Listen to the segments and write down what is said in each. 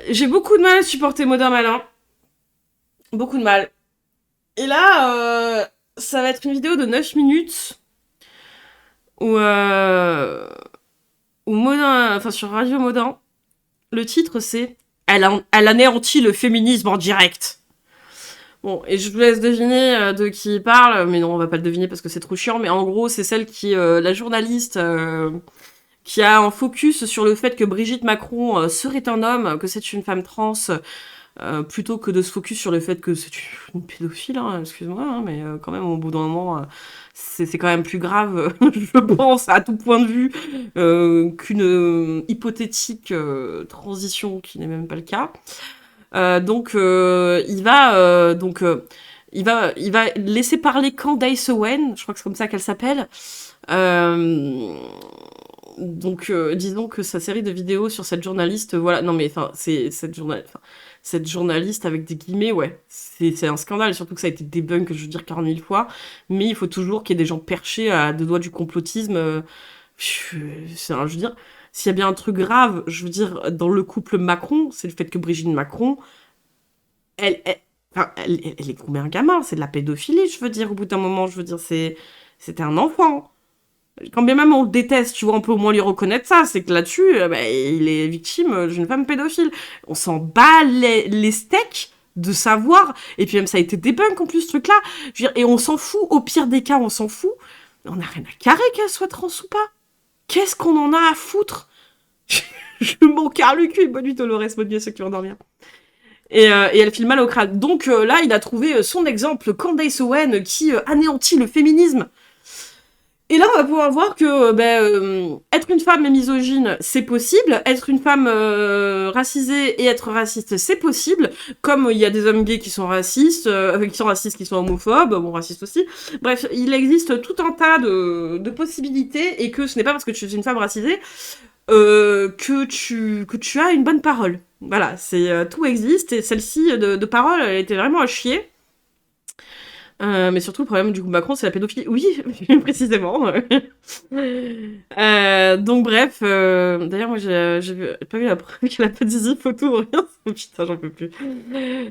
j'ai beaucoup de mal à supporter Maudin Malin. Beaucoup de mal. Et là, ça va être une vidéo de 9 minutes où Maudin, enfin sur Radio Maudin, le titre c'est elle anéantit le féminisme en direct. Bon, et je vous laisse deviner de qui il parle, mais non, on va pas le deviner parce que c'est trop chiant, mais en gros, c'est celle qui, la journaliste, qui a un focus sur le fait que Brigitte Macron serait un homme, que c'est une femme trans, plutôt que de se focus sur le fait que c'est une pédophile, hein, excuse-moi, hein, mais quand même, au bout d'un moment, c'est quand même plus grave, je pense, à tout point de vue, qu'une hypothétique transition qui n'est même pas le cas. Donc, il va laisser parler Candace Owen, je crois que c'est comme ça qu'elle s'appelle. Disons que sa série de vidéos sur cette journaliste, voilà, non mais enfin, c'est cette journaliste avec des guillemets, ouais, c'est un scandale, surtout que ça a été debunk, je veux dire, 40 000 fois, mais il faut toujours qu'il y ait des gens perchés à deux doigts du complotisme. Je veux dire, s'il y a bien un truc grave, je veux dire, dans le couple Macron, c'est le fait que Brigitte Macron, elle est combien un gamin, c'est de la pédophilie, je veux dire, au bout d'un moment, je veux dire, c'était un enfant. Quand bien même on le déteste, tu vois, on peut au moins lui reconnaître ça, c'est que là-dessus, il est victime d'une femme pédophile. On s'en bat les steaks de savoir, et puis même ça a été debunk en plus, ce truc-là. Je veux dire, et on s'en fout, au pire des cas, on s'en fout. On n'a rien à carrer qu'elle soit trans ou pas. Qu'est-ce qu'on en a à foutre? Je m'en carre le cul. Bonne nuit Dolores, bonne nuit à ceux qui vont dormir. Et elle file mal au crâne. Donc là, il a trouvé son exemple, Candace Owen, qui anéantit le féminisme. Et là, on va pouvoir voir que être une femme misogyne, c'est possible. Être une femme racisée et être raciste, c'est possible. Comme il y a des hommes gays qui sont racistes, qui sont homophobes, bon, racistes aussi. Bref, il existe tout un tas de possibilités et que ce n'est pas parce que tu es une femme racisée que tu as une bonne parole. Voilà, tout existe et celle-ci de parole, elle était vraiment à chier. Mais surtout, le problème du coup Macron, c'est la pédophilie. Oui, précisément. Donc bref, d'ailleurs, moi, j'ai pas vu la preuve qu'elle a pas de zizi photo ou rien. Putain, j'en peux plus.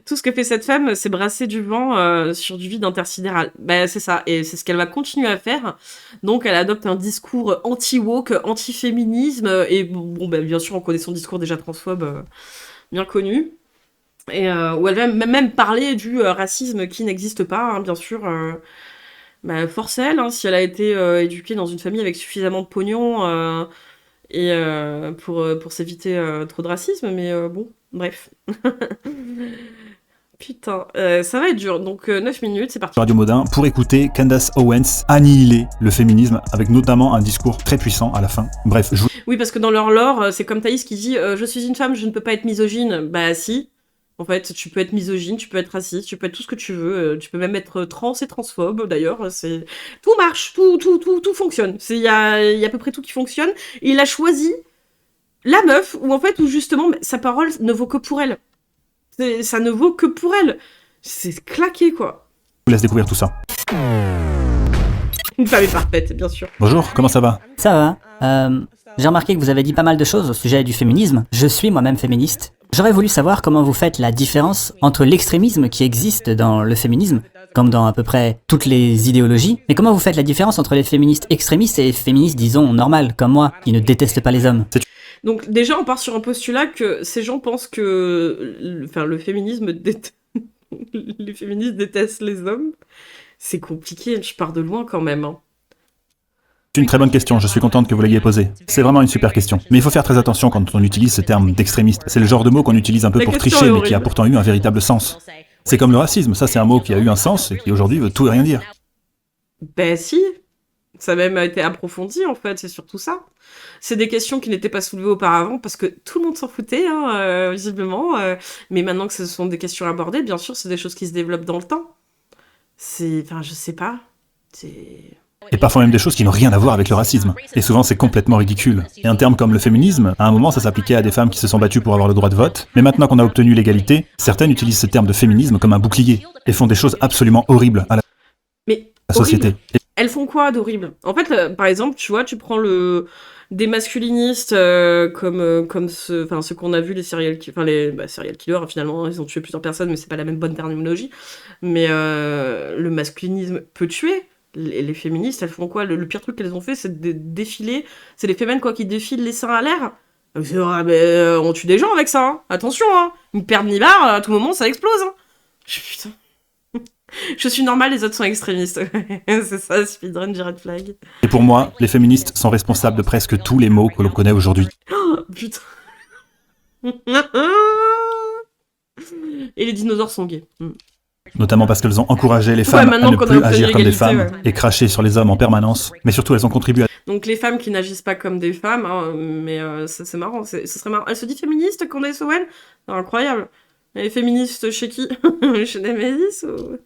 Tout ce que fait cette femme, c'est brasser du vent sur du vide intersidéral. Bah, c'est ça, et c'est ce qu'elle va continuer à faire. Donc, elle adopte un discours anti-woke, anti-féminisme, et bon, bien sûr, on connaît son discours déjà transphobe, bien connu. Et où elle va même parler du racisme qui n'existe pas, hein, bien sûr. Force à elle, hein, si elle a été éduquée dans une famille avec suffisamment de pognon pour s'éviter trop de racisme, mais bon, bref. Putain, ça va être dur. Donc 9 minutes, c'est parti. Radio Maudin pour écouter Candace Owens annihiler le féminisme avec notamment un discours très puissant à la fin. Bref, Oui, parce que dans leur lore, c'est comme Thaïs qui dit je suis une femme, je ne peux pas être misogyne. Bah si. En fait, tu peux être misogyne, tu peux être raciste, tu peux être tout ce que tu veux, tu peux même être trans et transphobe, d'ailleurs, tout marche, tout fonctionne. Il y a à peu près tout qui fonctionne, et il a choisi la meuf, où justement, sa parole ne vaut que pour elle. Ça ne vaut que pour elle. C'est claqué, quoi. Je vous laisse découvrir tout ça. Une femme est parfaite, bien sûr. Bonjour, comment ça va? Ça va. J'ai remarqué que vous avez dit pas mal de choses au sujet du féminisme. Je suis moi-même féministe. J'aurais voulu savoir comment vous faites la différence entre l'extrémisme qui existe dans le féminisme, comme dans à peu près toutes les idéologies, mais comment vous faites la différence entre les féministes extrémistes et les féministes, disons, normales, comme moi, qui ne détestent pas les hommes. Donc déjà, on part sur un postulat que ces gens pensent que le féminisme les féministes détestent les hommes. C'est compliqué, je pars de loin quand même, hein. C'est une très bonne question, je suis contente que vous l'ayez posée. C'est vraiment une super question. Mais il faut faire très attention quand on utilise ce terme d'extrémiste. C'est le genre de mot qu'on utilise un peu pour tricher, mais qui a pourtant eu un véritable sens. C'est comme le racisme, ça c'est un mot qui a eu un sens et qui aujourd'hui veut tout et rien dire. Ben si, ça a même été approfondi en fait, c'est surtout ça. C'est des questions qui n'étaient pas soulevées auparavant parce que tout le monde s'en foutait, hein, visiblement. Mais maintenant que ce sont des questions abordées, bien sûr, c'est des choses qui se développent dans le temps. Je sais pas. Et parfois même des choses qui n'ont rien à voir avec le racisme. Et souvent c'est complètement ridicule. Et un terme comme le féminisme, à un moment ça s'appliquait à des femmes qui se sont battues pour avoir le droit de vote, mais maintenant qu'on a obtenu l'égalité, certaines utilisent ce terme de féminisme comme un bouclier, et font des choses absolument horribles à la société. Elles font quoi d'horrible? En fait, par exemple, tu vois, tu prends des masculinistes ceux qu'on a vu, les serial killers, finalement, ils ont tué plusieurs personnes, mais c'est pas la même bonne terminologie. Mais le masculinisme peut tuer. Les féministes, elles font quoi? Le pire truc qu'elles ont fait, c'est de défiler. C'est les fémènes, quoi, qui défilent les seins à l'air. On tue des gens avec ça, hein. Attention, hein. Une paire de nibards, à tout moment, ça explose, hein. Putain. Je suis normale, les autres sont extrémistes. C'est ça, speedrun du red flag. Et pour moi, les féministes sont responsables de presque tous les maux que l'on connaît aujourd'hui. Oh, putain. Et les dinosaures sont gays. Notamment parce qu'elles ont encouragé les femmes à ne plus agir comme des femmes et cracher sur les hommes en permanence. Mais surtout, elles ont contribué à... Donc les femmes qui n'agissent pas comme des femmes, hein, mais ça, c'est marrant, ce serait marrant. Elle se dit féministe, Candace Owen? Incroyable. Elle est féministe chez qui? Chez Nemesis ou...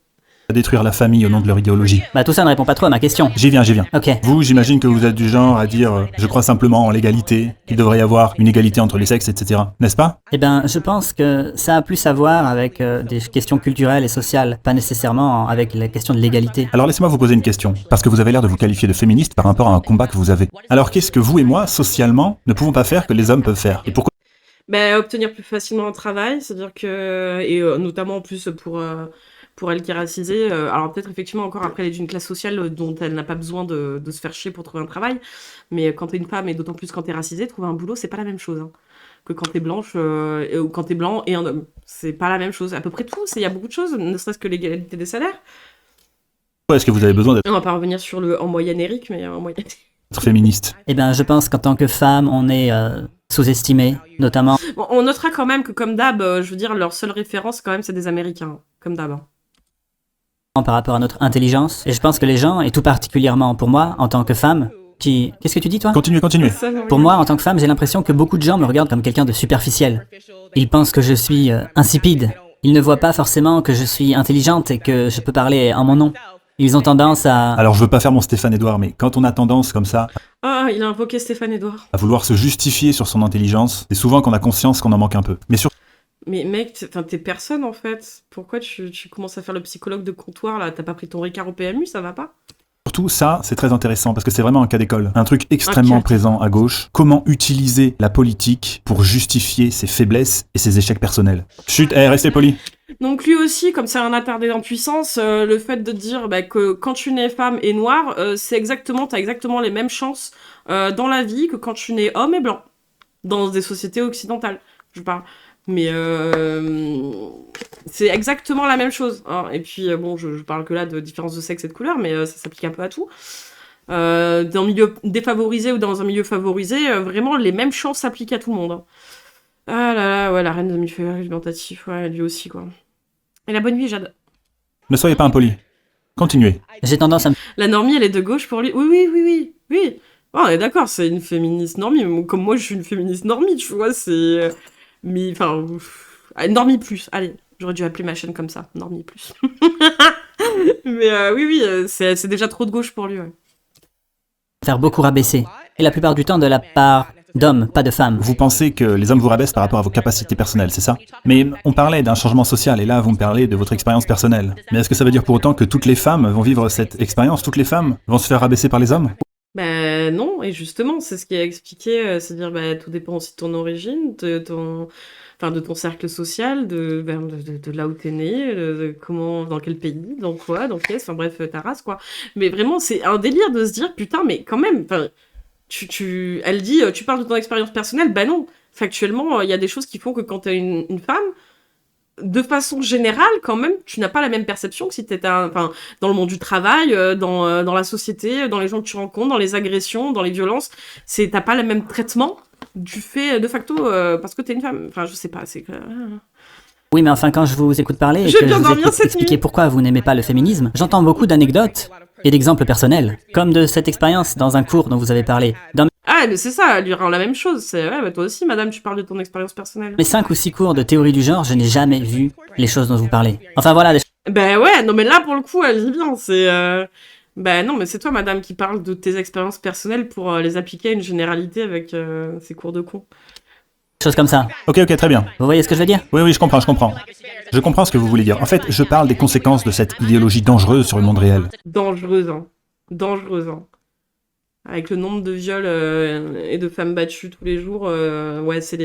détruire la famille au nom de leur idéologie. Bah tout ça ne répond pas trop à ma question. J'y viens. Ok. Vous, j'imagine que vous êtes du genre à dire « je crois simplement en l'égalité, qu'il devrait y avoir une égalité entre les sexes, etc. » N'est-ce pas? Eh ben, je pense que ça a plus à voir avec des questions culturelles et sociales, pas nécessairement avec la question de l'égalité. Alors laissez-moi vous poser une question, parce que vous avez l'air de vous qualifier de féministe par rapport à un combat que vous avez. Alors qu'est-ce que vous et moi, socialement, ne pouvons pas faire que les hommes peuvent faire? Et pourquoi? Obtenir plus facilement un travail, c'est-à-dire que... Et notamment en plus pour elle qui est racisée, alors peut-être effectivement encore après elle est d'une classe sociale dont elle n'a pas besoin de se faire chier pour trouver un travail, mais quand t'es une femme et d'autant plus quand t'es racisée, trouver un boulot c'est pas la même chose hein, que quand t'es blanche ou quand t'es blanc et un homme. C'est pas la même chose, à peu près tout, il y a beaucoup de choses, ne serait-ce que l'égalité des salaires. Est-ce que vous avez besoin d'être On va pas revenir sur le en moyenne Eric, mais en moyenne... féministe? Eh ben, je pense qu'en tant que femme, on est sous-estimé, notamment... Bon, on notera quand même que comme d'hab, je veux dire, leur seule référence quand même c'est des Américains, comme d'hab. par rapport à notre intelligence. Et je pense que les gens, et tout particulièrement pour moi, en tant que femme, Qu'est-ce que tu dis, toi? Continuez. Pour moi, en tant que femme, j'ai l'impression que beaucoup de gens me regardent comme quelqu'un de superficiel. Ils pensent que je suis insipide. Ils ne voient pas forcément que je suis intelligente et que je peux parler en mon nom. Ils ont tendance à... Alors je veux pas faire mon Stéphane Edouard, mais quand on a tendance comme ça... Ah, il a invoqué Stéphane Edouard. À vouloir se justifier sur son intelligence, c'est souvent qu'on a conscience qu'on en manque un peu. Mais mec, t'es personne en fait. Pourquoi tu commences à faire le psychologue de comptoir là? T'as pas pris ton Ricard au PMU, ça va pas? Surtout ça, c'est très intéressant parce que c'est vraiment un cas d'école. Un truc extrêmement présent à gauche. Comment utiliser la politique pour justifier ses faiblesses et ses échecs personnels. Chut, restez poli. Donc lui aussi, comme c'est un attardé d'impuissance, le fait de dire que quand tu nais femme et noire, t'as exactement les mêmes chances dans la vie que quand tu nais homme et blanc. Dans des sociétés occidentales, je parle. Mais c'est exactement la même chose. Hein. Et puis, bon, je parle que là de différence de sexe et de couleur, mais ça s'applique un peu à tout. Dans un milieu défavorisé ou dans un milieu favorisé, vraiment, les mêmes chances s'appliquent à tout le monde. Hein. Ah là là, ouais, la reine de milieu argumentatif, ouais, lui aussi, quoi. Et la bonne nuit, Jade. Ne soyez pas impoli. Continuez. J'ai tendance à me... La normie, elle est de gauche pour lui. Oui. Oh, on est d'accord, c'est une féministe normie. Comme moi, je suis une féministe normie, tu vois, c'est... Mais, enfin... Normie plus, allez. J'aurais dû appeler ma chaîne comme ça, Normie plus. Mais oui, c'est déjà trop de gauche pour lui, ouais. Faire beaucoup rabaisser. Et la plupart du temps de la part d'hommes, pas de femmes. Vous pensez que les hommes vous rabaissent par rapport à vos capacités personnelles, c'est ça? Mais on parlait d'un changement social, et là, vous me parlez de votre expérience personnelle. Mais est-ce que ça veut dire pour autant que toutes les femmes vont vivre cette expérience? Toutes les femmes vont se faire rabaisser par les hommes? Ben non, et justement, c'est ce qui est expliqué, c'est-à-dire tout dépend aussi de ton origine, de ton cercle social, de là où t'es né, de comment, dans quel pays, dans quoi, dans qu'est-ce, enfin bref, ta race, quoi. Mais vraiment, c'est un délire de se dire, putain, mais quand même, enfin... Elle dit, tu parles de ton expérience personnelle, ben non. Factuellement, il y a des choses qui font que quand t'es une femme, de façon générale, quand même, tu n'as pas la même perception que si t'étais dans le monde du travail, dans la société, dans les gens que tu rencontres, dans les agressions, dans les violences. T'as pas le même traitement du fait, de facto, parce que t'es une femme. Enfin, je sais pas, c'est que... Oui, mais enfin, quand je vous écoute parler et que je vous écoute expliquer pourquoi vous n'aimez pas le féminisme, j'entends beaucoup d'anecdotes et d'exemples personnels, comme de cette expérience dans un cours dont vous avez parlé. Ah, mais c'est ça, lui rend la même chose. C'est toi aussi, madame, tu parles de ton expérience personnelle. Mes 5 ou 6 cours de théorie du genre, je n'ai jamais vu les choses dont vous parlez. Enfin voilà. Ben ouais, non mais là pour le coup, elle dit bien. C'est ben non, mais c'est toi, madame, qui parle de tes expériences personnelles pour les appliquer à une généralité avec ces cours de con. Choses comme ça. Ok, très bien. Vous voyez ce que je veux dire? Oui, je comprends. Je comprends ce que vous voulez dire. En fait, je parle des conséquences de cette idéologie dangereuse sur le monde réel. Dangereuse, hein. Dangereuse, hein. Avec le nombre de viols et de femmes battues tous les jours, ouais, c'est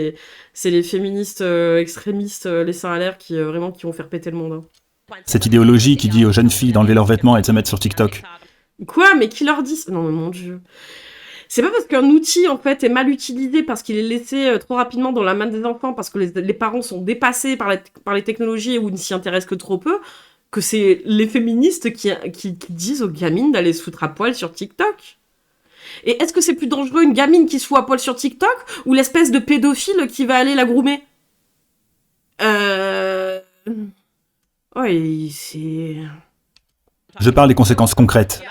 les féministes extrémistes, les seins à l'air, vraiment qui vont faire péter le monde, hein. Cette idéologie qui dit aux jeunes filles d'enlever leurs vêtements et de se mettre sur TikTok. Quoi? Mais qui leur dit? Non, mais mon Dieu. C'est pas parce qu'un outil, en fait, est mal utilisé, parce qu'il est laissé trop rapidement dans la main des enfants, parce que les parents sont dépassés par les technologies ou ne s'y intéressent que trop peu, que c'est les féministes qui disent aux gamines d'aller se foutre à poil sur TikTok. Et est-ce que c'est plus dangereux une gamine qui se fout à poil sur TikTok ou l'espèce de pédophile qui va aller la groomer? Ouais, c'est... Je parle des conséquences concrètes.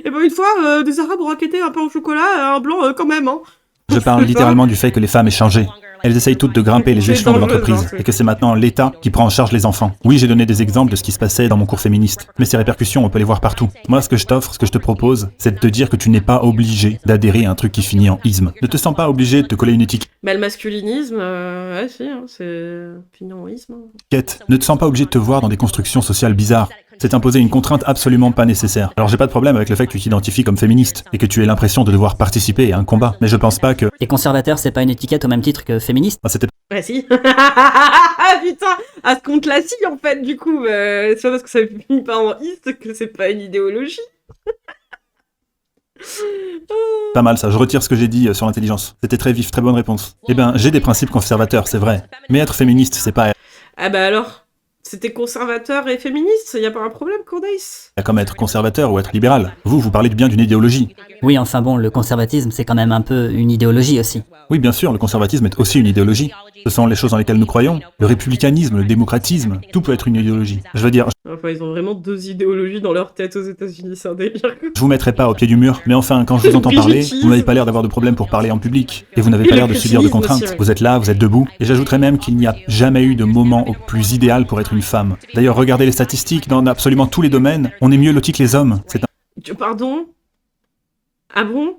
Et ben une fois, des Arabes ont raquetté un pain au chocolat, un blanc quand même, hein. Je parle littéralement du fait que les femmes aient changé. Elles essayent toutes de grimper les C'est échelons de dangereux, l'entreprise, hein, et que c'est maintenant l'État qui prend en charge les enfants. Oui, j'ai donné des exemples de ce qui se passait dans mon cours féministe, mais ces répercussions, on peut les voir partout. Moi, ce que je t'offre, ce que je te propose, c'est de te dire que tu n'es pas obligé d'adhérer à un truc qui finit en isme. Ne te sens pas obligé de te coller une étiquette. Bah, le masculinisme, ouais, si, hein, c'est fignorisme. Ne te sens pas obligé de te voir dans des constructions sociales bizarres. C'est imposer une contrainte absolument pas nécessaire. Alors j'ai pas de problème avec le fait que tu t'identifies comme féministe, et que tu aies l'impression de devoir participer à un combat, mais je pense pas que... Et conservateur, c'est pas une étiquette au même titre que féministe? Ah, c'était Ouais, si. Putain, à ce compte-là, si, en fait, du coup, c'est pas parce que ça finit pas en iste que c'est pas une idéologie. pas mal ça, je retire ce que j'ai dit sur l'intelligence. C'était très vif, très bonne réponse. Eh ben, j'ai des principes conservateurs, c'est vrai. Mais être féministe, c'est pas Ah bah alors, c'était conservateur et féministe, y a pas un problème, Candace? comme être conservateur ou être libéral. Vous parlez bien d'une idéologie. Oui, enfin bon, le conservatisme, c'est quand même un peu une idéologie aussi. Oui, bien sûr, le conservatisme est aussi une idéologie. Ce sont les choses dans lesquelles nous croyons. Le républicanisme, le démocratisme, tout peut être une idéologie. Je veux dire, Enfin, ils ont vraiment deux idéologies dans leur tête aux États-Unis, c'est un délire. je vous mettrai pas au pied du mur, mais enfin, quand je vous entends parler, vous n'avez pas l'air d'avoir de problème pour parler en public. Et vous n'avez pas l'air de subir de contraintes. aussi, ouais. Vous êtes là, vous êtes debout. Et j'ajouterais même qu'il n'y a jamais eu de moment plus idéal pour être une femme. D'ailleurs, regardez les statistiques, dans absolument tous les domaines, on est mieux lotis que les hommes. C'est Pardon? Ah bon?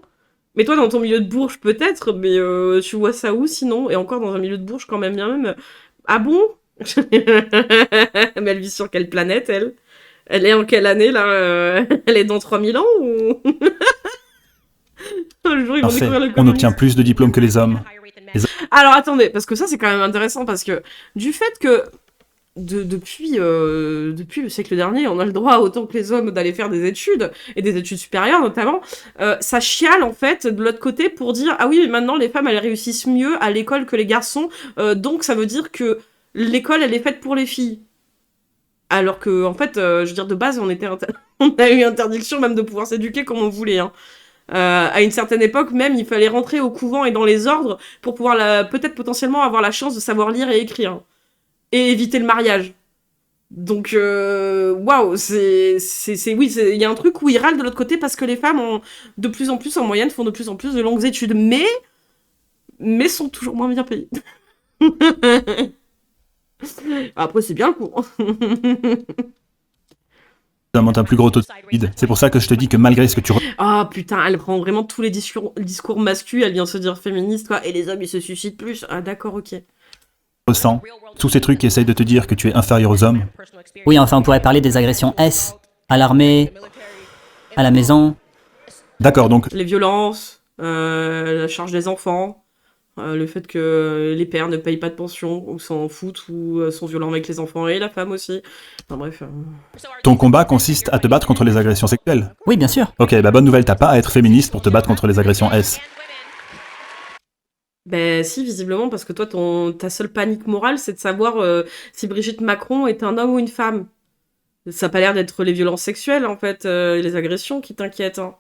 Mais toi, dans ton milieu de Bourges, peut-être, mais tu vois ça où, sinon? Et encore dans un milieu de Bourges, quand même, bien même. Ah bon? Mais elle vit sur quelle planète, elle? Elle est en quelle année, là? Elle est dans 3000 ans, ou... Le jour, ils vont parfait. découvrir le On communisme. obtient plus de diplômes que les hommes. Alors, attendez, parce que ça, c'est quand même intéressant, parce que du fait que depuis le siècle dernier, on a le droit, autant que les hommes, d'aller faire des études, et des études supérieures notamment, ça chiale en fait de l'autre côté pour dire « Ah oui, mais maintenant les femmes, elles réussissent mieux à l'école que les garçons, donc ça veut dire que l'école, elle est faite pour les filles. » Alors que, en fait, je veux dire, de base, on a eu interdiction même de pouvoir s'éduquer comme on voulait, hein. À une certaine époque, même, il fallait rentrer au couvent et dans les ordres pour pouvoir peut-être potentiellement avoir la chance de savoir lire et écrire. Et éviter le mariage. Donc, waouh, oui, il y a un truc où ils râlent de l'autre côté parce que les femmes, de plus en plus, en moyenne, font de plus en plus de longues études, mais sont toujours moins bien payées. Après, c'est bien le cours. Un plus gros taux de suicide. C'est pour ça que je te dis que malgré ce que tu Ah putain, elle prend vraiment tous les discours masculins, elle vient se dire féministe, quoi, et les hommes, ils se suicident plus. Ah d'accord, ok. ressens, tous ces trucs qui essayent de te dire que tu es inférieur aux hommes, Oui, enfin, on pourrait parler des agressions S, à l'armée, à la maison. d'accord, donc Les violences, la charge des enfants, le fait que les pères ne payent pas de pension, ou s'en foutent, ou sont violents avec les enfants, et la femme aussi. Enfin bref. ton combat consiste à te battre contre les agressions sexuelles. Oui, bien sûr. Ok, bah bonne nouvelle, t'as pas à être féministe pour te battre contre les agressions S. Ben si, visiblement, parce que toi, ta seule panique morale, c'est de savoir si Brigitte Macron est un homme ou une femme. Ça n'a pas l'air d'être les violences sexuelles, en fait, et les agressions qui t'inquiètent, hein.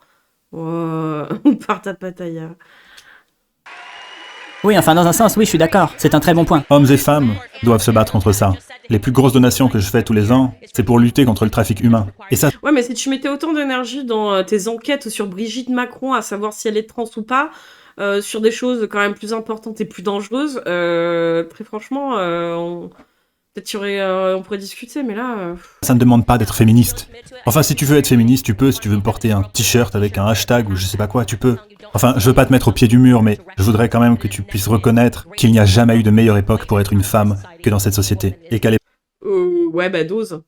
Oh, par ta pataya. Oui, enfin, dans un sens, oui, je suis d'accord. C'est un très bon point. Hommes et femmes doivent se battre contre ça. Les plus grosses donations que je fais tous les ans, c'est pour lutter contre le trafic humain. Et ça, Ouais, mais si tu mettais autant d'énergie dans tes enquêtes sur Brigitte Macron, à savoir si elle est trans ou pas, sur des choses quand même plus importantes et plus dangereuses, très franchement, on pourrait discuter, mais là... ça ne demande pas d'être féministe. Enfin, si tu veux être féministe, tu peux. Si tu veux porter un t-shirt avec un hashtag ou je sais pas quoi, tu peux. Enfin, je veux pas te mettre au pied du mur, mais je voudrais quand même que tu puisses reconnaître qu'il n'y a jamais eu de meilleure époque pour être une femme que dans cette société. Et qu'à l'époque, Ouais, bah dose.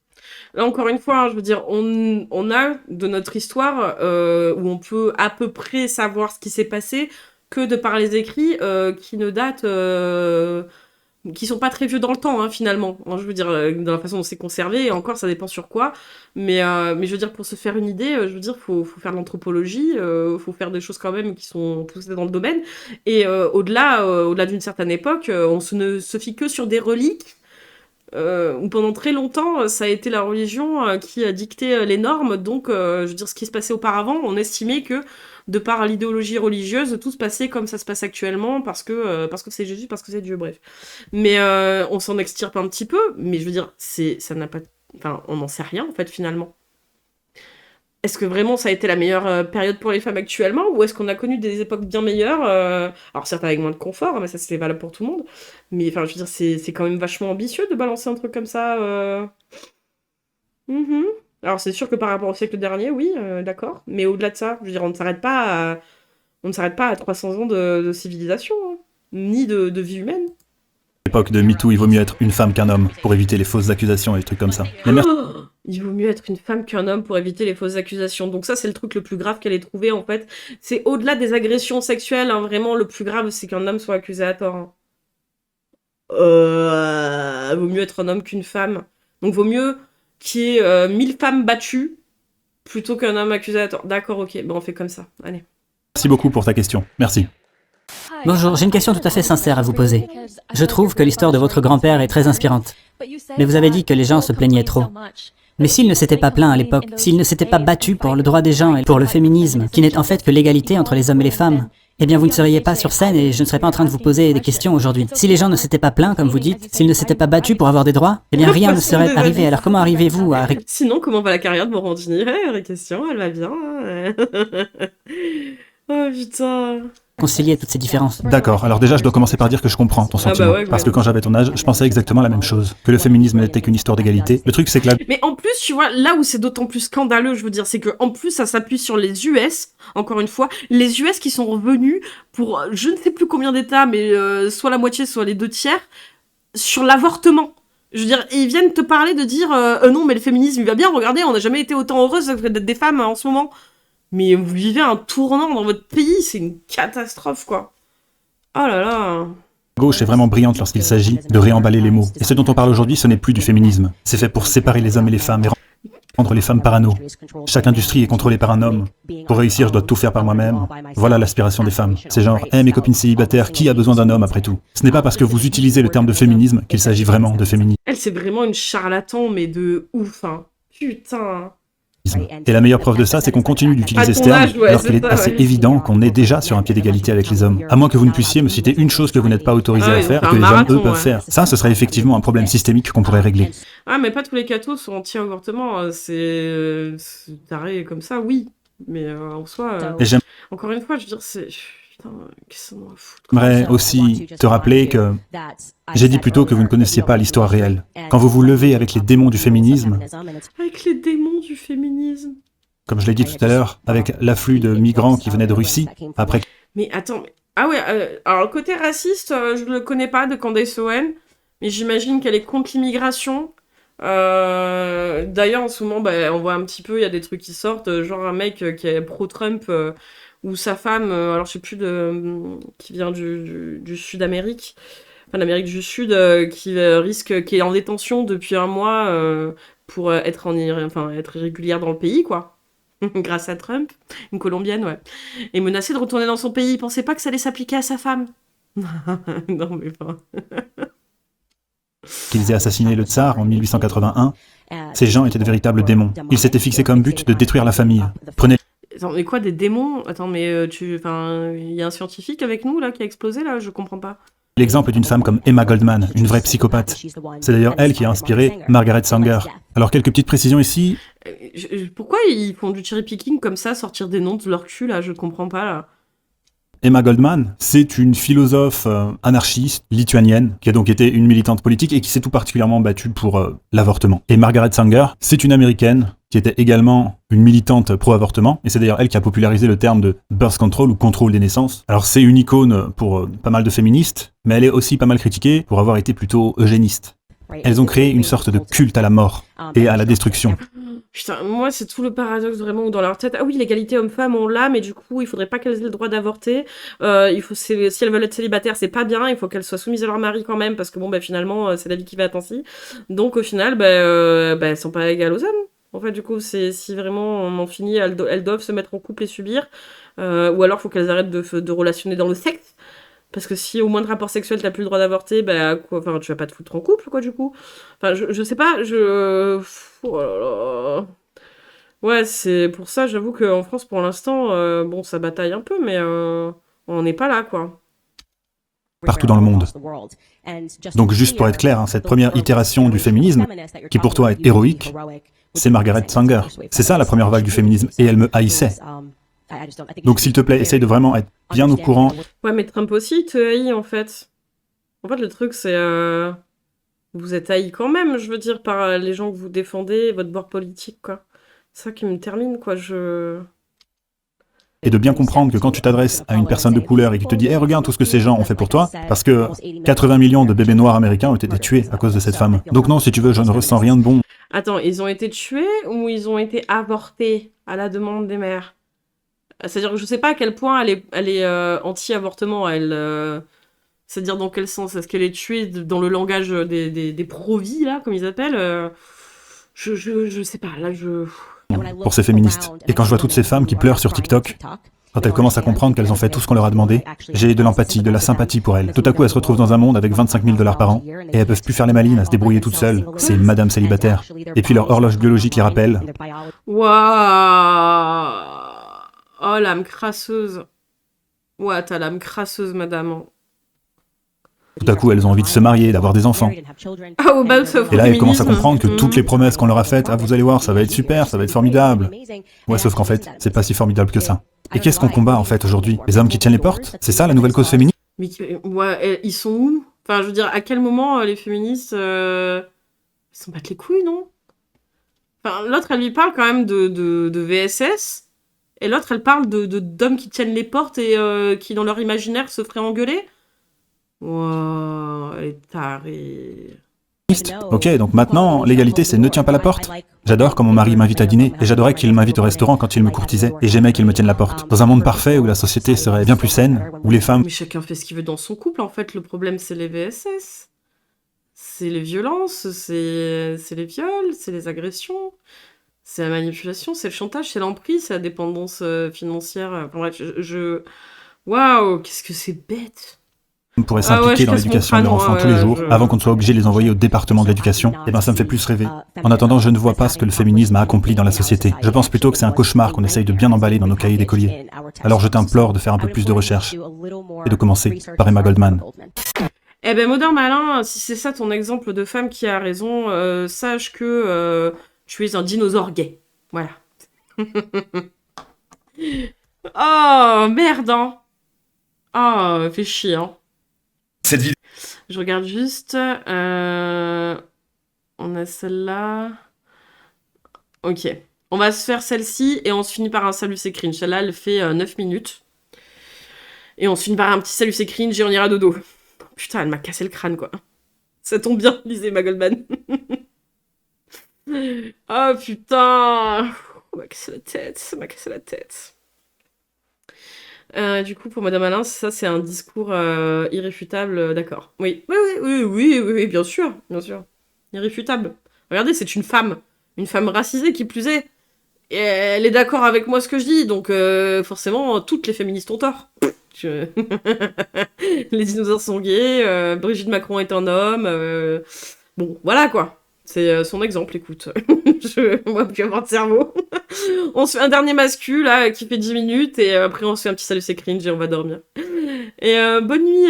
Là, encore une fois, hein, je veux dire, on a de notre histoire où on peut à peu près savoir ce qui s'est passé que de par les écrits qui ne datent, qui sont pas très vieux dans le temps, hein, finalement. Hein, je veux dire, dans la façon dont c'est conservé, et encore, ça dépend sur quoi. Mais je veux dire, pour se faire une idée, je veux dire, faut faire de l'anthropologie, faut faire des choses quand même qui sont poussées dans le domaine. Et au-delà d'une certaine époque, ne se fie que sur des reliques où pendant très longtemps, ça a été la religion qui a dicté les normes. Donc, je veux dire, ce qui se passait auparavant, on estimait que, de par l'idéologie religieuse, tout se passait comme ça se passe actuellement, parce que c'est Jésus, parce que c'est Dieu, bref. Mais on s'en extirpe un petit peu, mais je veux dire, ça n'a pas... Enfin, on n'en sait rien, en fait, finalement. Est-ce que vraiment ça a été la meilleure période pour les femmes actuellement, ou est-ce qu'on a connu des époques bien meilleures alors certes avec moins de confort, hein, mais ça c'est valable pour tout le monde. Mais enfin, je veux dire, c'est quand même vachement ambitieux de balancer un truc comme ça. Mhm. Alors c'est sûr que par rapport au siècle dernier, oui, d'accord. Mais au-delà de ça, je veux dire, on ne s'arrête pas à 300 ans de civilisation, hein, ni de vie humaine. À l'époque de MeToo, il vaut mieux être une femme qu'un homme pour éviter les fausses accusations et les trucs comme ça. Il vaut mieux être une femme qu'un homme pour éviter les fausses accusations. Donc ça, c'est le truc le plus grave qu'elle ait trouvé, en fait. C'est au-delà des agressions sexuelles, hein, vraiment, le plus grave, c'est qu'un homme soit accusé à tort. Hein. Vaut mieux être un homme qu'une femme. Donc vaut mieux qu'il y ait 1000 femmes battues plutôt qu'un homme accusé à tort. D'accord, ok, bon, on fait comme ça. Allez. Merci beaucoup pour ta question. Merci. Bonjour, j'ai une question tout à fait sincère à vous poser. Je trouve que l'histoire de votre grand-père est très inspirante. Mais vous avez dit que les gens se plaignaient trop. Mais s'ils ne s'étaient pas plaints à l'époque, s'ils ne s'étaient pas battus pour le droit des gens et pour le féminisme, qui n'est en fait que l'égalité entre les hommes et les femmes, eh bien vous ne seriez pas sur scène et je ne serais pas en train de vous poser des questions aujourd'hui. Si les gens ne s'étaient pas plaints, comme vous dites, s'ils ne s'étaient pas battus pour avoir des droits, eh bien rien ne serait arrivé. Alors comment arrivez-vous à... Sinon, comment va la carrière de Morandini? Vraie question, elle va bien. Oh putain. Concilier toutes ces différences. D'accord, alors déjà je dois commencer par dire que je comprends ton sentiment. ouais, parce que quand j'avais ton âge, je pensais exactement la même chose. Que le féminisme n'était qu'une histoire d'égalité. Le truc c'est que là... Mais en plus, tu vois, là où c'est d'autant plus scandaleux, je veux dire, c'est que en plus ça s'appuie sur les US, encore une fois, les US qui sont revenus pour je ne sais plus combien d'États, mais soit la moitié, soit les 2/3, sur l'avortement. Je veux dire, ils viennent te parler de dire non mais le féminisme il va bien, regardez, on n'a jamais été autant heureuses d'être des femmes en ce moment. Mais vous vivez un tournant dans votre pays, c'est une catastrophe, quoi. Oh là là. La gauche est vraiment brillante lorsqu'il s'agit de réemballer les mots. Et ce dont on parle aujourd'hui, ce n'est plus du féminisme. C'est fait pour séparer les hommes et les femmes et rendre les femmes parano. Chaque industrie est contrôlée par un homme. Pour réussir, je dois tout faire par moi-même. Voilà l'aspiration des femmes. C'est genre, mes copines célibataires, qui a besoin d'un homme après tout? Ce n'est pas parce que vous utilisez le terme de féminisme qu'il s'agit vraiment de féminisme. Elle, c'est vraiment une charlatan, mais de ouf, hein. Putain. Et la meilleure preuve de ça, c'est qu'on continue d'utiliser ce terme, alors qu'il est assez évident qu'on est déjà sur un pied d'égalité avec les hommes. À moins que vous ne puissiez me citer une chose que vous n'êtes pas autorisé à faire et que les hommes, eux, peuvent faire. Ça, ce serait effectivement un problème systémique qu'on pourrait régler. Ah, mais pas tous les cathos sont anti-avortement, c'est taré comme ça, oui. Mais en soi, encore une fois, je veux dire, c'est... Putain, qu'est-ce qu'on en fout? J'aimerais aussi te rappeler que j'ai dit plutôt que vous ne connaissiez pas l'histoire réelle. Quand vous vous levez avec les démons du féminisme... Avec les démons du féminisme. Comme je l'ai dit tout à l'heure, avec l'afflux de migrants qui venaient de Russie, après... Mais attends, mais... Ah ouais, alors le côté raciste, je ne le connais pas de Candace Owen, mais j'imagine qu'elle est contre l'immigration. D'ailleurs, en ce moment, on voit un petit peu, il y a des trucs qui sortent, genre un mec qui est pro-Trump... ou sa femme, alors je sais plus qui vient du Sud-Amérique, enfin l'Amérique du Sud, qui est en détention depuis un mois pour être irrégulière dans le pays, quoi. Grâce à Trump, une Colombienne, ouais. Et menacée de retourner dans son pays. Il pensait pas que ça allait s'appliquer à sa femme. Non, mais pas. Qu'ils aient assassiné le tsar en 1881, ces gens étaient de véritables démons. Ils s'étaient fixés comme but de détruire la famille. Prenez... Attends, mais quoi, des démons? Attends, mais il y a un scientifique avec nous, là, qui a explosé, là? Je comprends pas. L'exemple d'une femme comme Emma Goldman, une vraie psychopathe. C'est d'ailleurs elle qui a inspiré Margaret Sanger. Alors, quelques petites précisions ici. Pourquoi ils font du cherry picking comme ça, sortir des noms de leur cul, là? Je comprends pas, là. Emma Goldman, c'est une philosophe anarchiste lituanienne qui a donc été une militante politique et qui s'est tout particulièrement battue pour l'avortement. Et Margaret Sanger, c'est une américaine qui était également une militante pro-avortement, et c'est d'ailleurs elle qui a popularisé le terme de birth control ou contrôle des naissances. Alors c'est une icône pour pas mal de féministes, mais elle est aussi pas mal critiquée pour avoir été plutôt eugéniste. Elles ont créé une sorte de culte à la mort et à la destruction. Putain, moi, c'est tout le paradoxe vraiment où dans leur tête. Ah oui, l'égalité homme-femme, on l'a, mais du coup, il faudrait pas qu'elles aient le droit d'avorter. Si elles veulent être célibataires, c'est pas bien. Il faut qu'elles soient soumises à leur mari quand même, parce que bon, bah finalement, c'est la vie qui va être ainsi. Donc au final, elles sont pas égales aux hommes. En fait, du coup, si vraiment on en finit, elles doivent se mettre en couple et subir. Ou alors, faut qu'elles arrêtent de relationner dans le sexe. Parce que si au moindre rapport sexuel, t'as plus le droit d'avorter, enfin, tu vas pas te foutre en couple, quoi, du coup. Enfin, je sais pas, oh là là. Ouais, c'est pour ça, j'avoue qu'en France, pour l'instant, bon, ça bataille un peu, mais on n'est pas là, quoi. Partout dans le monde. Donc juste pour être clair, cette première itération du féminisme, qui pour toi est héroïque, c'est Margaret Sanger. C'est ça la première vague du féminisme, et elle me haïssait. Donc s'il te plaît, essaye de vraiment être bien au courant. Ouais, mais Trump aussi te haït, en fait. En fait, le truc, c'est... vous êtes haïs quand même, je veux dire, par les gens que vous défendez, votre bord politique, quoi. C'est ça qui me termine, quoi, Et de bien comprendre que quand tu t'adresses à une personne de couleur et qui te dit « Hey, regarde tout ce que ces gens ont fait pour toi », parce que 80 millions de bébés noirs américains ont été tués à cause de cette femme. Donc non, si tu veux, je ne ressens rien de bon. Attends, ils ont été tués ou ils ont été avortés à la demande des mères? C'est-à-dire que je sais pas à quel point elle est anti-avortement, elle... C'est-à-dire dans quel sens? Est-ce qu'elle est tuée dans le langage des pro-vie, là, comme ils appellent? Je sais pas, là, Pour ces féministes. Et quand je vois toutes ces femmes qui pleurent sur TikTok, quand elles commencent à comprendre qu'elles ont fait tout ce qu'on leur a demandé, j'ai de l'empathie, de la sympathie pour elles. Tout à coup, elles se retrouvent dans un monde avec 25 000 $ par an, et elles peuvent plus faire les malines à se débrouiller toutes seules. C'est madame célibataire. Et puis leur horloge biologique les rappelle. Waouh! Oh, l'âme crasseuse. Ouais, t'as l'âme crasseuse, madame. Tout à coup, elles ont envie de se marier, d'avoir des enfants. Ah, bah, Et là, elles commencent à comprendre que toutes les promesses qu'on leur a faites, vous allez voir, ça va être super, ça va être formidable. Ouais, sauf qu'en fait, c'est pas si formidable que ça. Et qu'est-ce qu'on combat en fait aujourd'hui? Les hommes qui tiennent les portes? C'est ça la nouvelle cause féminine? Mais ouais, ils sont où? Enfin, je veux dire, à quel moment les féministes ils s'en battent les couilles, non? Enfin, l'autre, elle lui parle quand même de VSS, et l'autre, elle parle d'hommes qui tiennent les portes et qui, dans leur imaginaire, se feraient engueuler. Wow, elle est tarée. Ok, donc maintenant, l'égalité c'est ne tiens pas la porte. J'adore quand mon mari m'invite à dîner, et j'adorais qu'il m'invite au restaurant quand il me courtisait, et j'aimais qu'il me tienne la porte. Dans un monde parfait où la société serait bien plus saine, où les femmes... Mais chacun fait ce qu'il veut dans son couple, en fait, le problème c'est les VSS. C'est les violences, c'est les viols, c'est les agressions, c'est la manipulation, c'est le chantage, c'est l'emprise, c'est la dépendance financière. Enfin bref, waouh, qu'est-ce que c'est bête! pourraient s'impliquer dans l'éducation de leurs enfants tous les jours, avant qu'on ne soit obligé de les envoyer au département de l'éducation, eh ben ça me fait plus rêver. En attendant, je ne vois pas ce que le féminisme a accompli dans la société. Je pense plutôt que c'est un cauchemar qu'on essaye de bien emballer dans nos cahiers d'écoliers. Alors je t'implore de faire un peu plus de recherche, et de commencer par Emma Goldman. Eh ben, Modern Malin, si c'est ça ton exemple de femme qui a raison, sache que tu es un dinosaure gay. Voilà. Oh, merde, hein. Oh, fait chier, hein. Cette vidéo... Je regarde juste. On a celle-là. Ok. On va se faire celle-ci et on se finit par un salut c'est cringe. Celle-là, elle fait 9 minutes. Et on se finit par un petit salut c'est cringe et on ira dodo. Putain, elle m'a cassé le crâne, quoi. Ça tombe bien, lisez ma Goldman. Oh, putain. On m'a cassé la tête, ça m'a cassé la tête. Du coup, pour Madame Alain, ça, c'est un discours irréfutable, d'accord. Oui. Oui, bien sûr, bien sûr. Irréfutable. Regardez, c'est une femme racisée, qui plus est. Et elle est d'accord avec moi ce que je dis, donc forcément, toutes les féministes ont tort. Les dinosaures sont gays, Brigitte Macron est un homme. Bon, voilà, quoi. C'est son exemple, écoute. Moi, plus avoir de cerveau. On se fait un dernier mascu, là, qui fait 10 minutes, et après on se fait un petit salut c'est cringe et on va dormir. Et bonne nuit,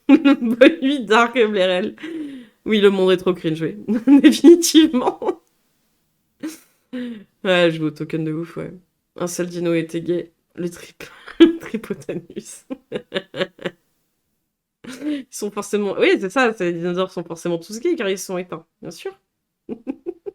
bonne nuit, Dark Blérel. Oui, le monde est trop cringe, oui. Définitivement. Ouais, je vais au token de ouf, ouais. Un seul dino était gay. Le Tripotanus. Ils sont forcément... Oui, c'est ça, les dinosaures sont forcément tous gays, car ils sont éteints, bien sûr.